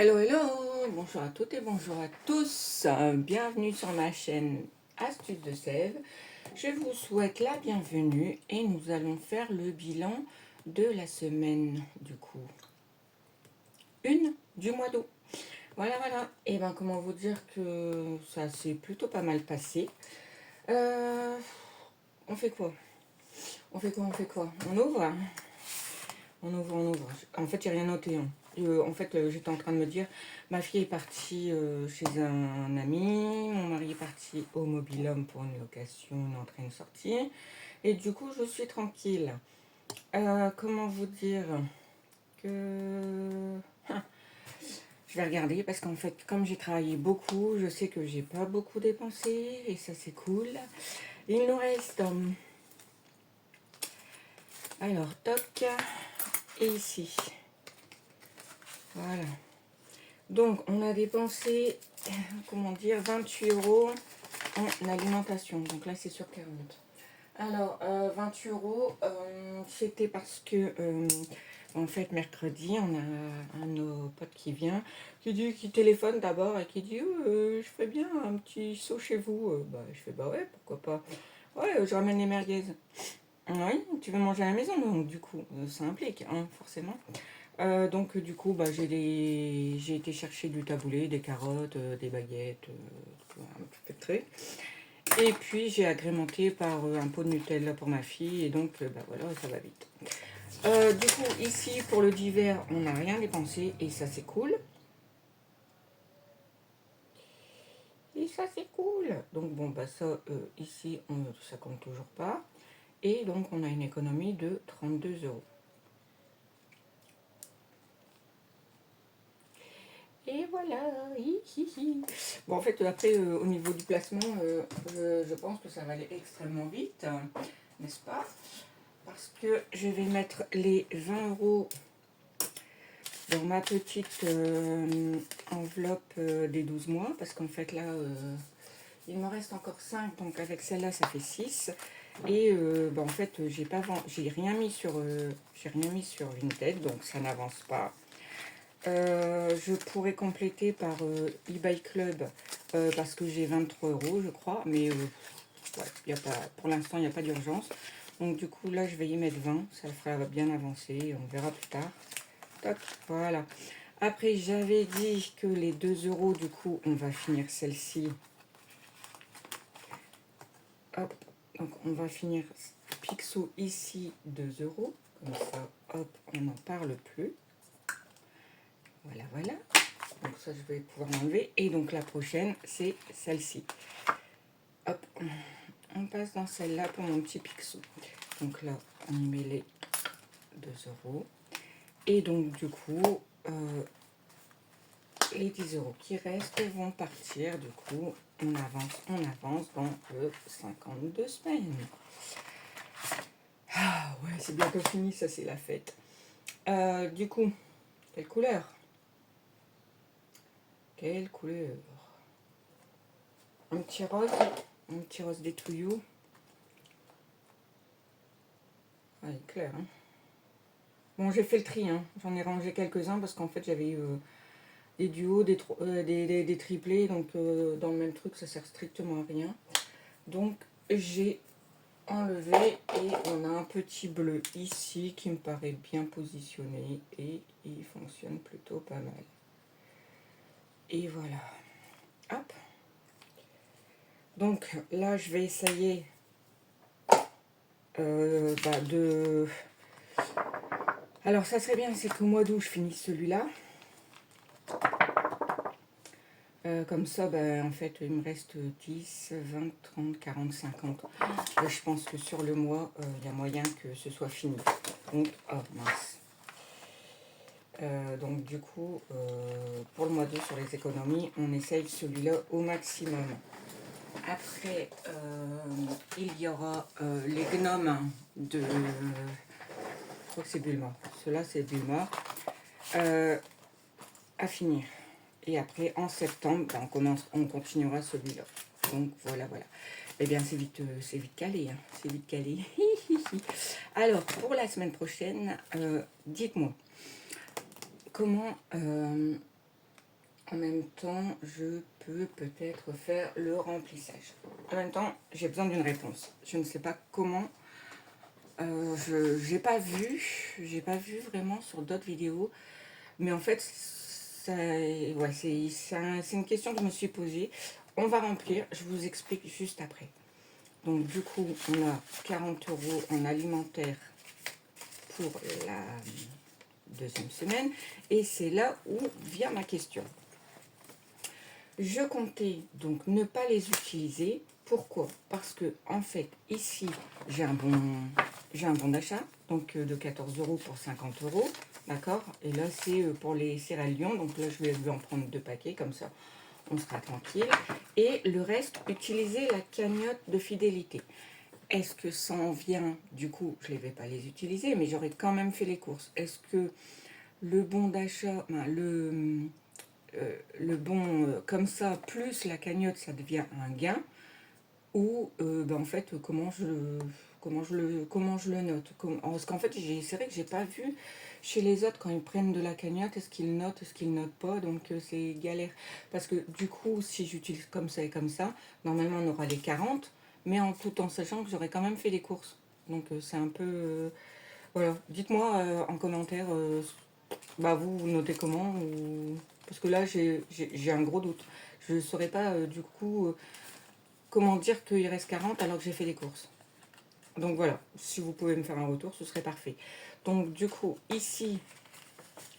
Hello, hello, bonjour à toutes et bonjour à tous. Bienvenue sur ma chaîne Astuces de Sève. Je vous souhaite la bienvenue et nous allons faire le bilan de la semaine du coup. Une du mois d'août. Voilà, voilà. Et ben comment vous dire que ça s'est plutôt pas mal passé. On fait quoi? On ouvre? On ouvre. En fait, j'ai rien noté. Hein. J'étais en train de me dire, ma fille est partie chez un ami, mon mari est parti au mobil-homme pour une location, une entrée, une sortie. Et du coup, je suis tranquille. Comment vous dire que... Ah, je vais regarder parce qu'en fait, comme j'ai travaillé beaucoup, je sais que j'ai pas beaucoup dépensé et ça c'est cool. Il nous reste... alors, toc, et ici. Voilà. Donc, on a dépensé, comment dire, 28 euros en alimentation. Donc là, c'est sur 40. Alors, 28 euros, c'était parce que, en fait, mercredi, on a un de nos potes qui vient, qui téléphone d'abord et qui dit je fais bien un petit saut chez vous. Je fais bah ouais, pourquoi pas. Ouais, je ramène les merguez. Oui, tu veux manger à la maison, donc du coup, ça implique, hein, forcément. Donc du coup, j'ai été chercher du taboulé, des carottes, des baguettes, un petit peu de trucs. Et puis j'ai agrémenté par un pot de Nutella pour ma fille et donc voilà, ça va vite. Du coup, ici pour le d'hiver, on n'a rien dépensé et ça c'est cool. Et ça c'est cool. Donc bon, ça ici, ça compte toujours pas. Et donc on a une économie de 32 euros. Et voilà, hi, hi, hi. Bon, en fait, après, au niveau du placement, je pense que ça va aller extrêmement vite, n'est-ce pas? Parce que je vais mettre les 20 euros dans ma petite enveloppe des 12 mois, parce qu'en fait, là, il me reste encore 5, donc avec celle-là, ça fait 6. Et en fait, j'ai rien mis sur Vinted, donc ça n'avance pas. Je pourrais compléter par eBay Club parce que j'ai 23 euros, je crois, mais ouais, pour l'instant, il n'y a pas d'urgence. Donc, du coup, là, je vais y mettre 20, ça fera bien avancer, on verra plus tard. Toc, voilà. Après, j'avais dit que les 2 euros, du coup, on va finir celle-ci. Hop, donc on va finir Picsou ici, 2 euros. Comme ça, hop, on n'en parle plus. Voilà, voilà. Donc ça, je vais pouvoir l'enlever. Et donc la prochaine, c'est celle-ci. Hop, on passe dans celle-là pour mon petit Picsou. Donc là, on y met les 2 euros. Et donc du coup, les 10 euros qui restent vont partir. Du coup, on avance dans le 52 semaines. Ah ouais, c'est bientôt fini, ça c'est la fête. Du coup, quelle couleur? Quelle couleur? Un petit rose des tuyaux. Ah, il est clair, hein. Bon, j'ai fait le tri, hein. J'en ai rangé quelques-uns parce qu'en fait, j'avais des duos, des triplés, donc dans le même truc, ça sert strictement à rien. Donc, j'ai enlevé et on a un petit bleu ici qui me paraît bien positionné et il fonctionne plutôt pas mal. Et voilà. Hop. Donc, là, je vais essayer de... Alors, ça serait bien, c'est qu'au mois d'août, je finisse celui-là. Comme ça, en fait, il me reste 10, 20, 30, 40, 50. Je pense que sur le mois, il y a moyen que ce soit fini. Donc, oh mince. Donc, du coup, pour le mois d'août, sur les économies, on essaye celui-là au maximum. Après, il y aura les gnomes de... Je crois que c'est Bulma. Ceux-là, c'est Bulma. À finir. Et après, en septembre, on continuera celui-là. Donc, voilà, voilà. Eh bien, c'est vite calé. Hein. C'est vite calé. Alors, pour la semaine prochaine, dites-moi, comment En même temps, je peux peut-être faire le remplissage. En même temps, j'ai besoin d'une réponse. Je ne sais pas comment. J'ai pas vu vraiment sur d'autres vidéos. Mais en fait, ça, ouais, c'est une question que je me suis posée. On va remplir, je vous explique juste après. Donc du coup, on a 40 € en alimentaire pour la deuxième semaine. Et c'est là où vient ma question. Je comptais donc ne pas les utiliser. Pourquoi? Parce que en fait, ici, j'ai un bon d'achat, donc de 14 € pour 50 €. D'accord? Et là, c'est pour les céréales Lyon. Donc là, je vais en prendre 2 paquets, comme ça, on sera tranquille. Et le reste, utiliser la cagnotte de fidélité. Est-ce que ça en vient? Du coup, je ne vais pas les utiliser, mais j'aurais quand même fait les courses. Est-ce que le bon d'achat, le bon comme ça, plus la cagnotte, ça devient un gain? Ou en fait, comment je le note? Parce qu'en fait, c'est vrai que j'ai pas vu chez les autres quand ils prennent de la cagnotte, est-ce qu'ils notent pas, donc c'est galère. Parce que du coup, si j'utilise comme ça et comme ça, normalement on aura les 40, mais tout en sachant que j'aurais quand même fait les courses. Donc c'est un peu... voilà, dites-moi en commentaire, vous notez comment, parce que là j'ai un gros doute. Je ne saurais pas du coup comment dire qu'il reste 40 alors que j'ai fait les courses. Donc voilà, si vous pouvez me faire un retour, ce serait parfait. Donc du coup, ici,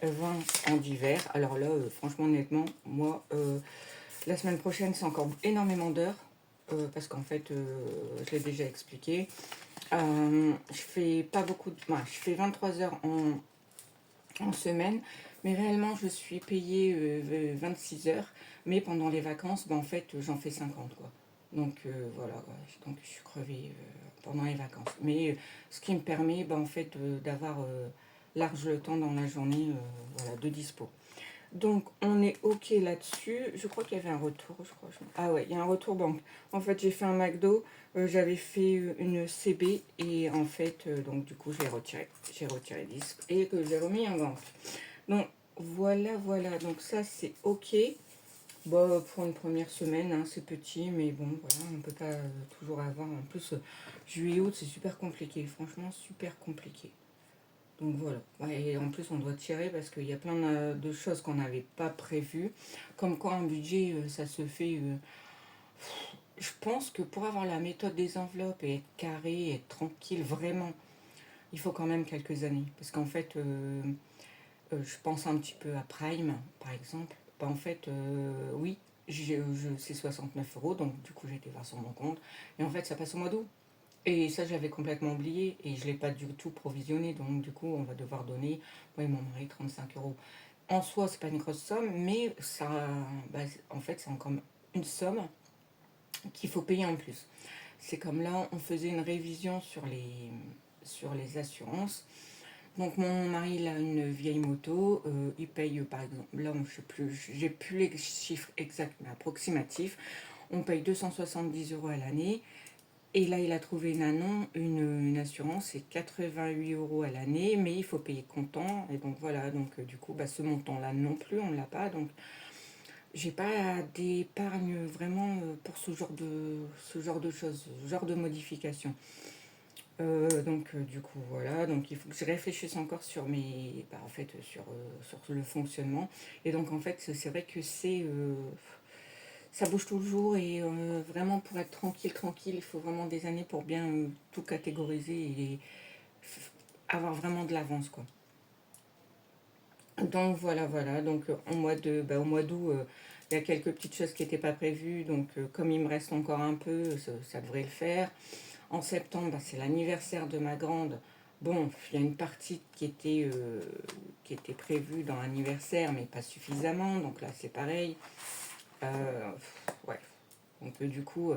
vin en d'hiver. Alors là, franchement, honnêtement, moi, la semaine prochaine, c'est encore énormément d'heures. Parce qu'en fait, je l'ai déjà expliqué. Je fais pas beaucoup de... je fais 23 heures en semaine. Mais réellement, je suis payée 26 heures. Mais pendant les vacances, en fait, j'en fais 50, quoi. Donc voilà, ouais. Donc je suis crevée pendant les vacances. Mais ce qui me permet en fait d'avoir large le temps dans la journée voilà, de dispo. Donc on est ok là-dessus. Je crois qu'il y avait un retour. Ah ouais, il y a un retour banque. En fait, j'ai fait un McDo. J'avais fait une CB et en fait, donc du coup, j'ai retiré. J'ai retiré 10 et que j'ai remis en banque. Donc voilà, voilà. Donc ça, c'est ok. Pour une première semaine, hein, c'est petit, mais bon, voilà, on ne peut pas toujours avoir. En plus, juillet-août, c'est super compliqué, franchement, super compliqué. Donc voilà. Ouais, et en plus, on doit tirer parce qu'il y a plein de choses qu'on n'avait pas prévues. Comme quoi, un budget, ça se fait. Je pense que pour avoir la méthode des enveloppes et être carré, être tranquille, vraiment, il faut quand même quelques années. Parce qu'en fait, je pense un petit peu à Prime, par exemple. En fait, oui, c'est 69 €, donc du coup j'ai été voir sur mon compte. Et en fait, ça passe au mois d'août. Et ça, je l'avais complètement oublié et je ne l'ai pas du tout provisionné. Donc du coup, on va devoir donner, moi et mon mari, 35 €. En soi, c'est pas une grosse somme, mais ça, en fait, c'est encore une somme qu'il faut payer en plus. C'est comme là, on faisait une révision sur les assurances. Donc mon mari il a une vieille moto, il paye par exemple, là je sais plus, j'ai plus les chiffres exacts mais approximatifs, on paye 270 € à l'année. Et là il a trouvé une assurance, c'est 88 € à l'année, mais il faut payer comptant. Et donc voilà, donc du coup ce montant-là non plus, on ne l'a pas. Donc j'ai pas d'épargne vraiment pour ce genre de choses, ce genre de modifications. Donc du coup voilà, donc il faut que je réfléchisse encore sur en fait sur le fonctionnement. Et donc en fait c'est vrai que ça bouge toujours et vraiment pour être tranquille, il faut vraiment des années pour bien tout catégoriser et avoir vraiment de l'avance, quoi. Donc voilà, voilà, donc au mois d'août, il y a quelques petites choses qui n'étaient pas prévues, donc comme il me reste encore un peu, ça devrait le faire. En septembre, c'est l'anniversaire de ma grande. Bon, il y a une partie qui était prévue dans l'anniversaire, mais pas suffisamment. Donc là, c'est pareil. Ouais. Donc du coup,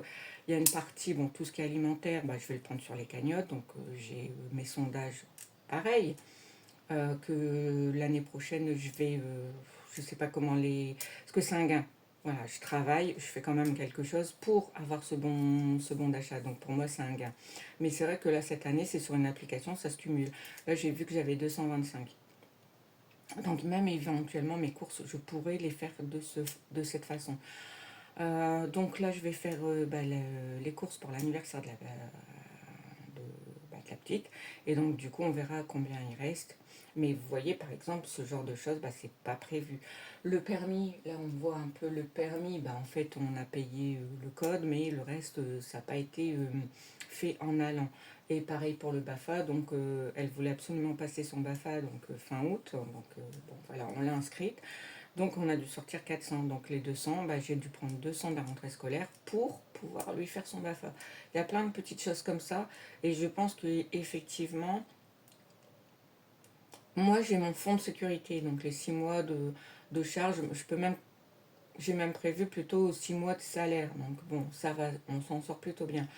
il y a une partie, tout ce qui est alimentaire, je vais le prendre sur les cagnottes. Donc j'ai mes sondages, pareil. Que l'année prochaine, je sais pas comment les... Parce que c'est un gain. Voilà, je travaille, je fais quand même quelque chose pour avoir ce bon d'achat. Donc pour moi, c'est un gain. Mais c'est vrai que là, cette année, c'est sur une application, ça se cumule. Là, j'ai vu que j'avais 225. Donc même éventuellement mes courses, je pourrais les faire de cette façon. Donc là, je vais faire les courses pour l'anniversaire de, de la petite. Et donc du coup, on verra combien il reste. Mais vous voyez, par exemple, ce genre de choses, c'est pas prévu. Le permis, là, on voit un peu le permis. En fait, on a payé le code, mais le reste, ça n'a pas été fait en allant. Et pareil pour le BAFA. Donc, elle voulait absolument passer son BAFA donc fin août. Donc, bon, voilà, on l'a inscrite. Donc on a dû sortir 400. Donc les 200, j'ai dû prendre 200 de la rentrée scolaire pour pouvoir lui faire son BAFA. Il y a plein de petites choses comme ça. Et je pense que effectivement, moi j'ai mon fonds de sécurité. Donc les 6 mois de charge, j'ai même prévu plutôt 6 mois de salaire. Donc bon, ça va, on s'en sort plutôt bien.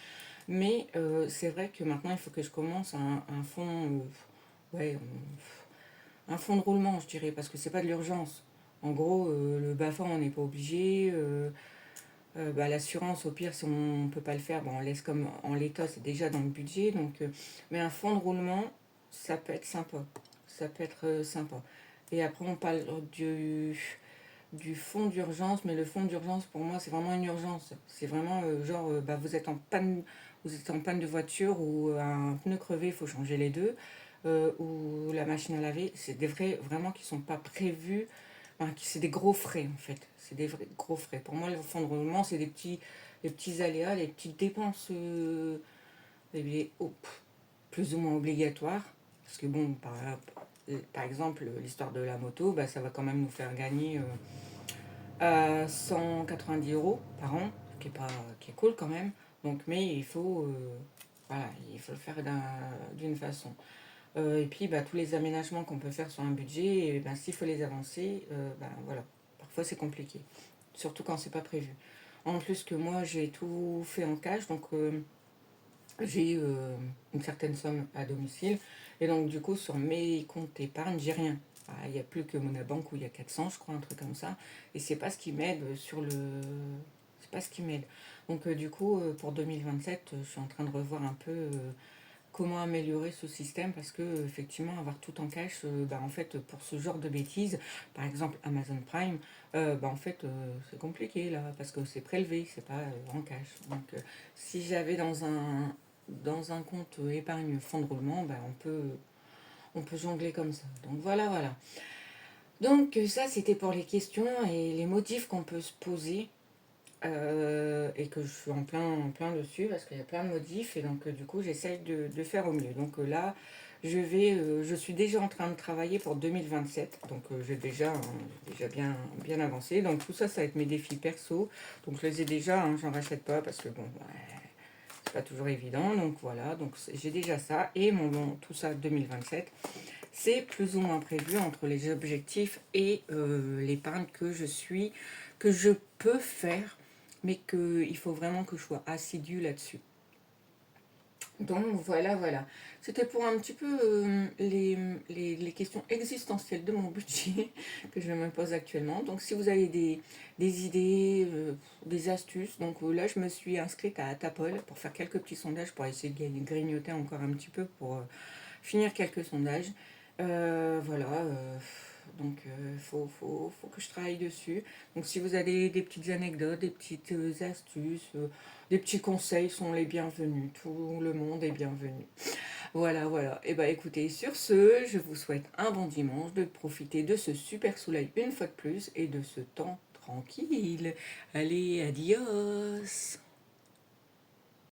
Mais c'est vrai que maintenant il faut que je commence un fonds, ouais, un fonds de roulement, je dirais, parce que c'est pas de l'urgence. En gros, le BAFA, on n'est pas obligé. L'assurance, au pire, si on ne peut pas le faire, on laisse comme en l'état, c'est déjà dans le budget. Donc, mais un fonds de roulement, ça peut être sympa. Ça peut être sympa. Et après, on parle du fonds d'urgence, mais le fonds d'urgence, pour moi, c'est vraiment une urgence. C'est vraiment genre, vous êtes en panne de voiture ou un pneu crevé, il faut changer les deux, ou la machine à laver. C'est des vrais, vraiment, qui sont pas prévus. C'est des gros frais en fait. C'est des vrais gros frais. Pour moi, le fonds de roulement, c'est des petits aléas, les petites dépenses plus ou moins obligatoires. Parce que bon, par exemple, l'histoire de la moto, ça va quand même nous faire gagner 190 € par an, qui est cool quand même. Donc, mais voilà, il faut le faire d'une façon. Et puis tous les aménagements qu'on peut faire sur un budget, et, s'il faut les avancer, voilà, parfois c'est compliqué, surtout quand c'est pas prévu. En plus que moi j'ai tout fait en cash, donc j'ai une certaine somme à domicile, et donc du coup sur mes comptes épargne j'ai rien. Il n'y a plus que Monabank où il y a 400, je crois, un truc comme ça, et c'est pas ce qui m'aide c'est pas ce qui m'aide. Donc du coup pour 2027, je suis en train de revoir un peu comment améliorer ce système, parce que effectivement avoir tout en cash, en fait pour ce genre de bêtises, par exemple Amazon Prime, en fait c'est compliqué là parce que c'est prélevé, c'est pas en cash. Donc si j'avais dans un compte épargne fonds de roulement, on peut jongler comme ça. Donc voilà. Donc ça c'était pour les questions et les motifs qu'on peut se poser, et que je suis en plein dessus parce qu'il y a plein de modifs, et donc du coup j'essaye de faire au mieux. Donc là je suis déjà en train de travailler pour 2027, donc j'ai déjà bien avancé. Donc tout ça, ça va être mes défis perso, donc je les ai déjà, hein, j'en rachète pas parce que bon, c'est pas toujours évident. Donc voilà, donc j'ai déjà ça, et tout ça 2027, c'est plus ou moins prévu entre les objectifs et l'épargne que je peux faire, mais qu'il faut vraiment que je sois assidue là-dessus. Donc voilà. C'était pour un petit peu les questions existentielles de mon budget que je me pose actuellement. Donc si vous avez des idées, des astuces, donc là je me suis inscrite à Tapol pour faire quelques petits sondages, pour essayer de grignoter encore un petit peu pour finir quelques sondages. Voilà. Donc faut que je travaille dessus. Donc si vous avez des petites anecdotes, des petites astuces, des petits conseils, sont les bienvenus. Tout le monde est bienvenu. Voilà. Et écoutez, sur ce, je vous souhaite un bon dimanche, de profiter de ce super soleil une fois de plus et de ce temps tranquille. Allez, adios.